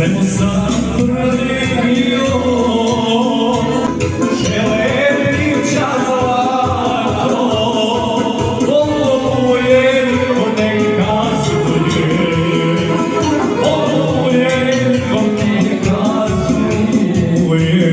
Svemu sam protivio, želim čazlato, voluje ko neka zuje, voluje ko neka zuje.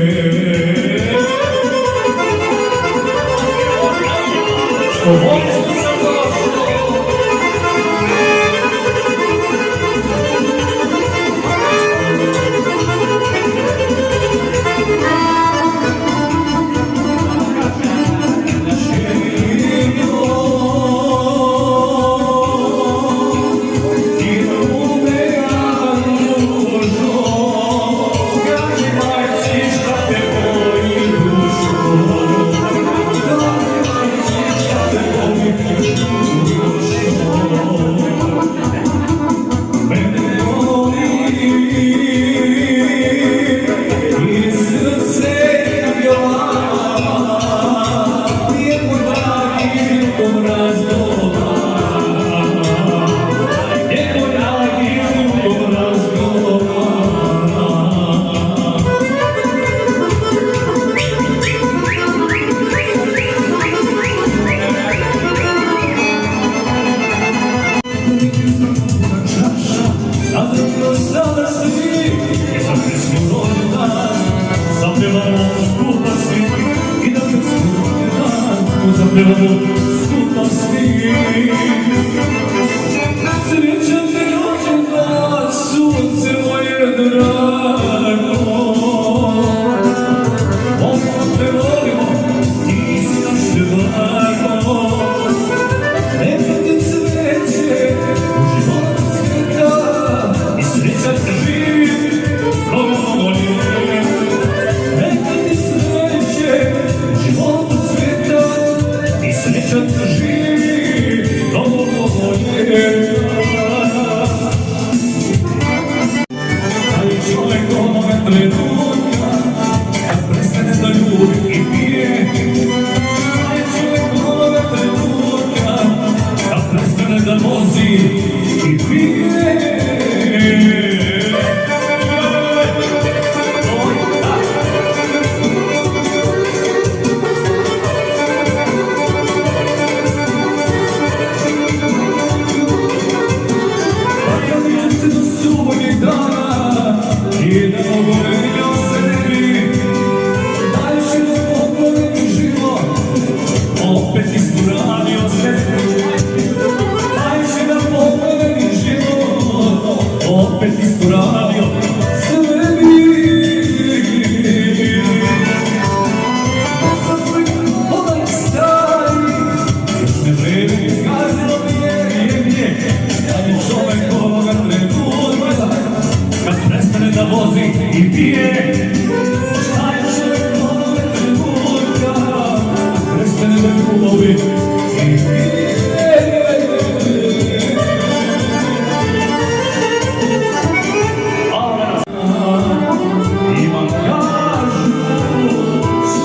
Srećan te rođendan, sunce moje drago, ovo te volimo, ti si naše blago. Neka ti cveće u životu cveta i srećan te živ, mnogo ljet. Neka ti cveće u životu cveta i srećan te živ, mnogo ljet. Čovjek onoga trenutka kad prestane da ljubi i pije, čovjek onoga trenutka kad prestane da vozi i pije. I pije, šta je čovjek onoga trenutka, prestane da ljubi i pije. Imam kažu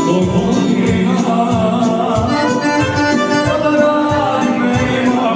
100 godina, kada radim ne ima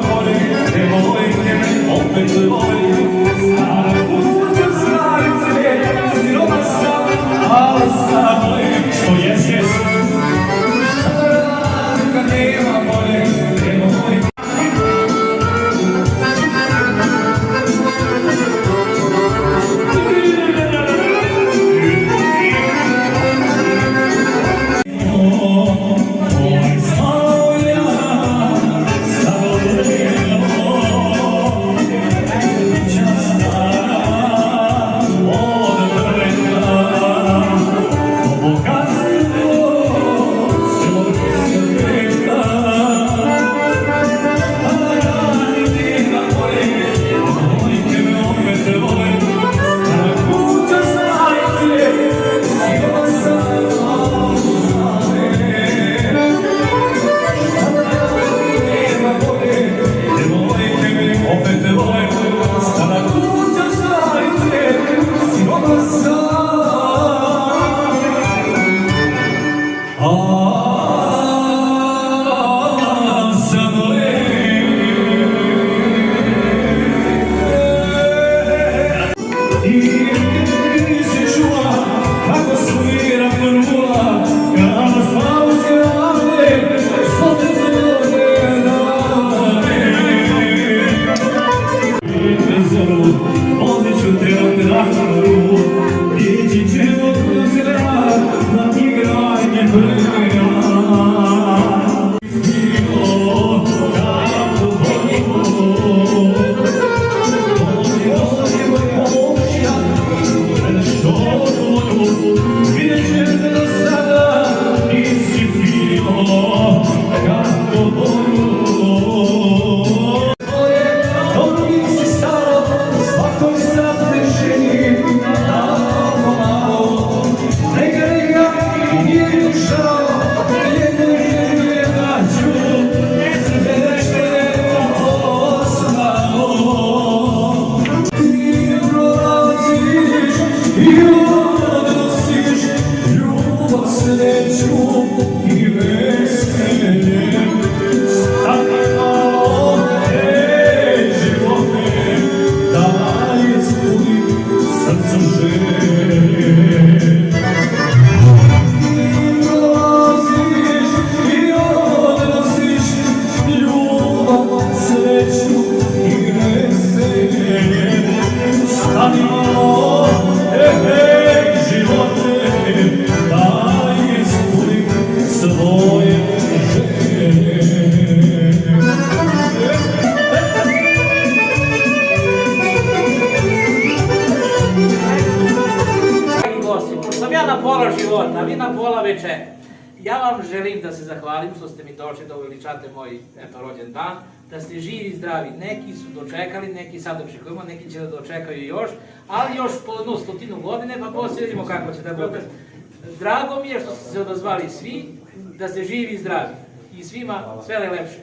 čoveče, ja vam želim da se zahvalim što ste mi došli da uveličate moj rođen dan, da ste živi i zdravi. Neki su dočekali, neki sad očekujemo, neki će da dočekaju još, ali još po 100 godine, pa poslije vidimo kako će da bude. Drago mi je što ste se odazvali svi, da ste živi i zdravi. I svima sve najlepše.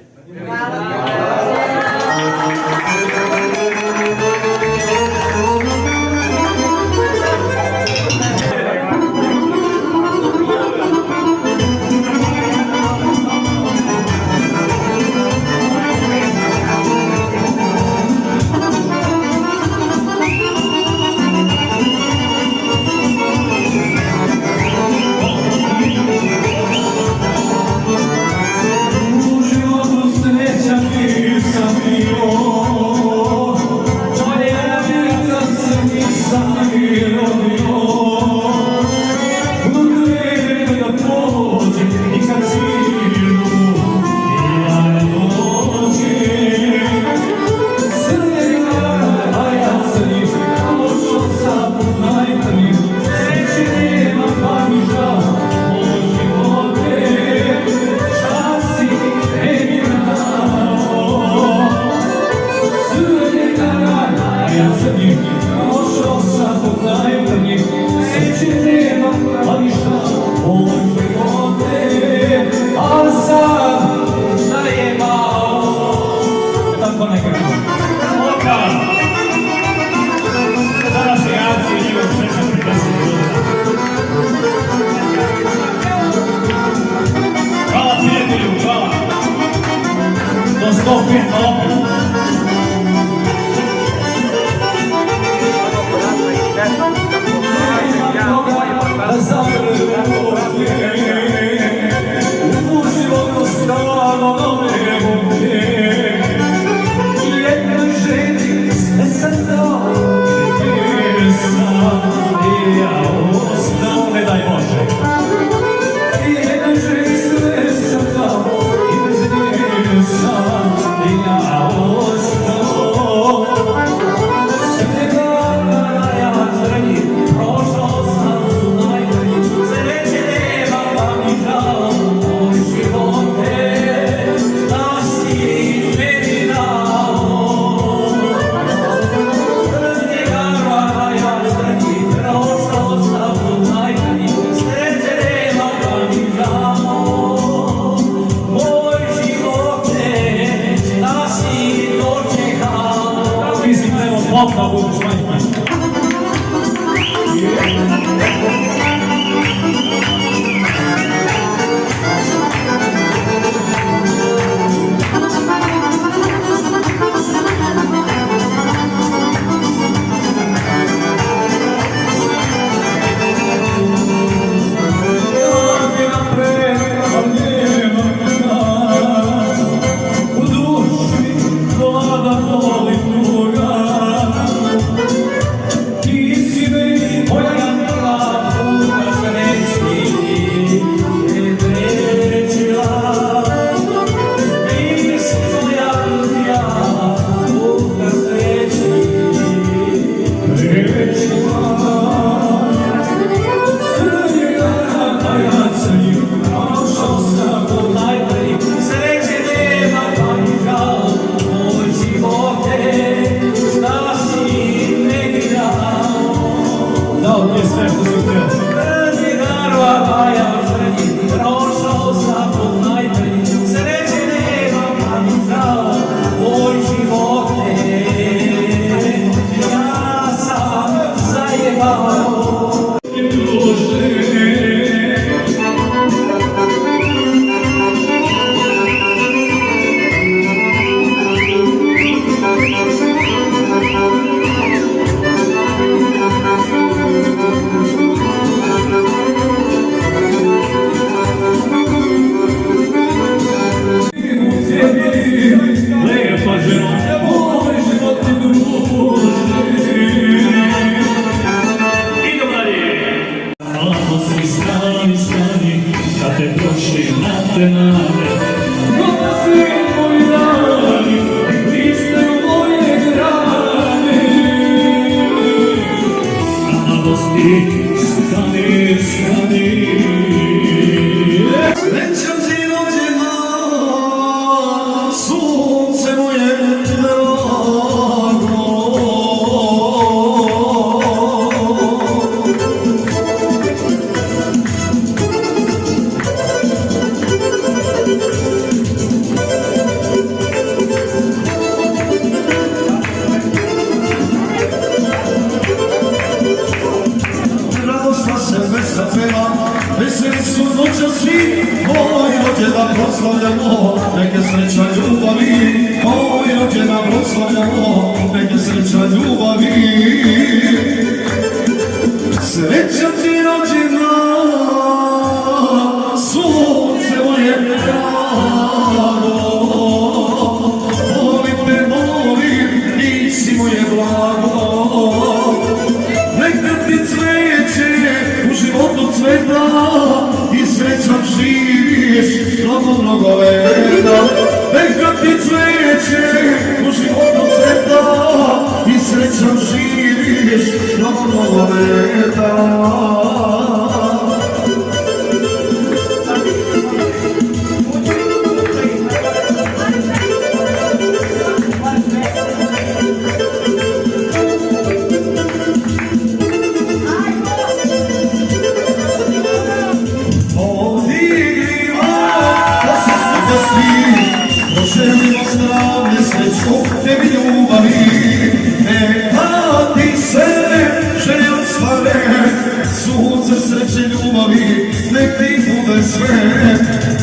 Stani, stani, zdravlje, sreću, tebi ljubavi. Neka ti se želje ostvare, sunce sreće ljubavi, nek ti bude sve.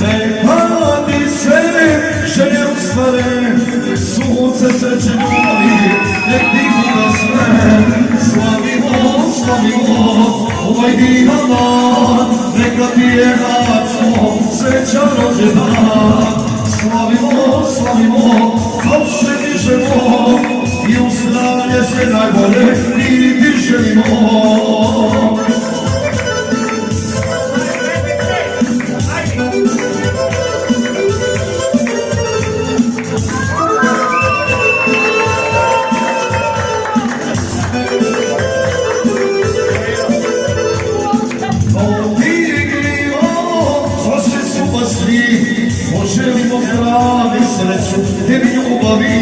Neka ti se želje ostvare, sunce sreće ljubavi, nek ti bude sve. Slavimo, slavimo, ovaj divan dan, neka ti je Aco srećan rođendan. Slavimo, slavimo, kao se dižemo, i u zdravlje se najbolje mi ti želimo. Poželimo zdravlje, sreću, tebi ljubavi.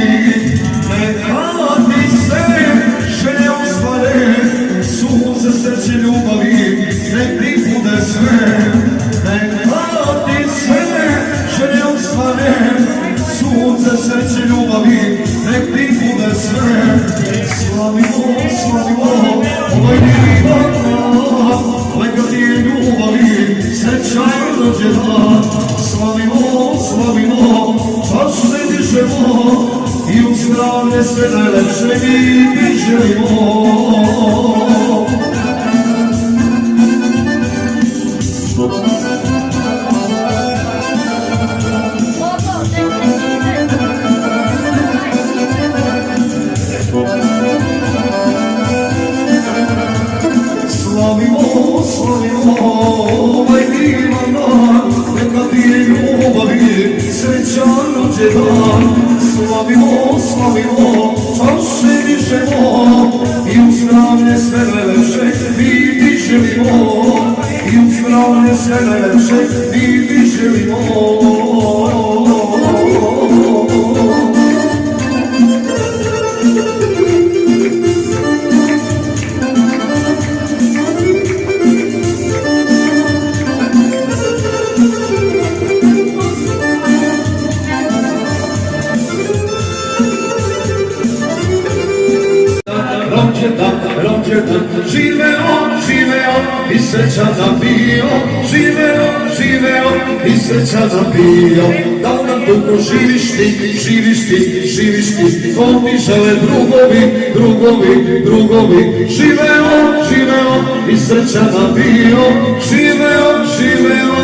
Neka ti se želje ostvare, sunce sreće ljubavi, nek ti bude sve. Neka ti se želje ostvare, sunce sreće ljubavi, nek ti bude sve. Slavimo, slavimo, ovaj divan dan, neka ti je ljubavi, srećan rođendan. Slavimo, slavimo, čas se dižemo, i u zdravlje sve najlepše mi ti želimo. Slavimo, slavimo, ovaj divan dan, neka ti je ljubavi, srećan rođendan. Slavimo, slavimo, čas se dižemo, i u zdravlje sve najlepše mi ti želimo. I u zdravlje sve najlepše mi ti želimo. Rođendan, živeo, živeo i srećan nam bio. Živeo, živeo i srećan nam bio. Da nam dugo živiš ti, živiš ti, živiš ti, ko ti žele drugovi, drugovi, drugovi. Živeo, živeo i srećan nam bio. Živeo, živeo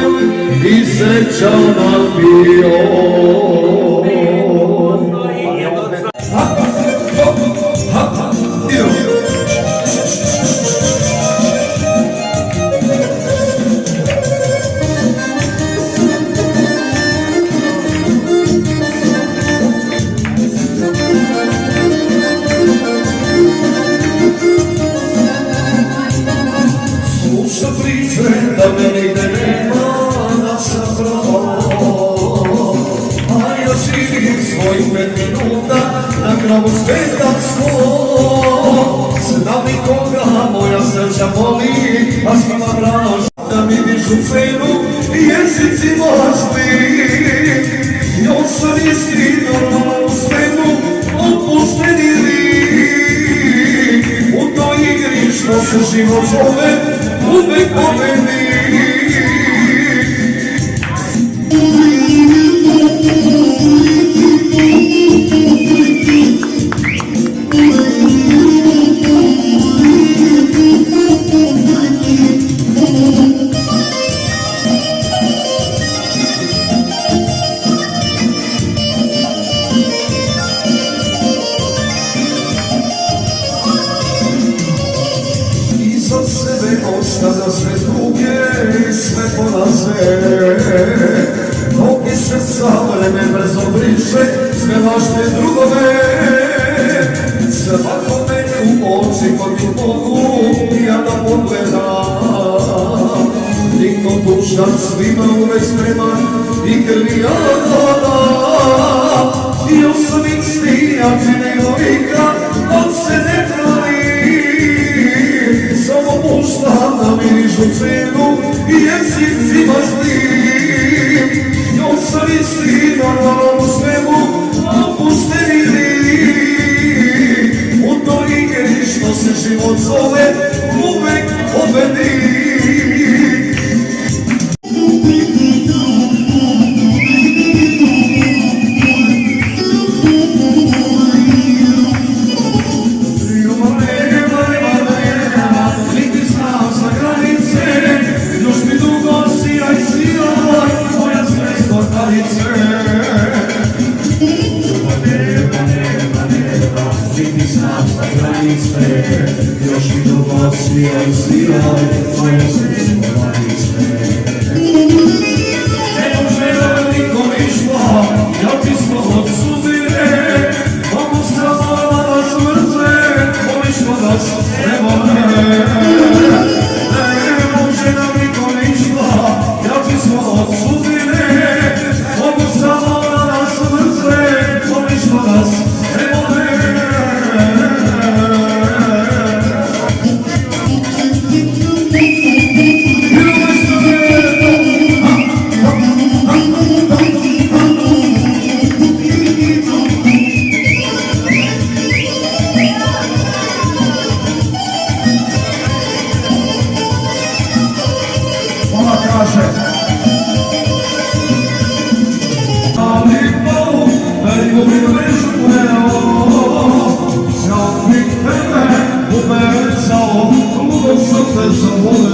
i srećan nam bio. Da me nigde nema, da sam pravo, a ja živim svojih 5 minuta na kravu sveta sto. Znam nikoga, moja srća boli, a svima vraž da mi dižu cenu i jezici važni. Još sam isti normalno u svemu, opušteni lik. U toj igri što se život zove, uvek pobedi. Iza sebe ostavlja sve druge i sve poraze. Noge srca vreme brzo briše sve važne drugove. Svakome u oči kod mi mogu ja da pogledam. Niko dušan svima uvek spreman i krvi ja dodam. I sam isti jači nego ikad, on se ne pravi. Samo puštam da mirišu cenu i jezicima zlim. Još sam isti normalno u svemu, biti svašta granice, još mi dugo sviraj, sviraj, tvoje srce granice. Ne može da niko ništa, ja ti smo od sudbine, mogu samo da nas mrze, pomišljamo da se ne vode. Ne može da niko ništa, ja ti smo od sudbine, mogu samo da nas mrze, pomišljamo da se ne vode. Ludo sam te zavoleo.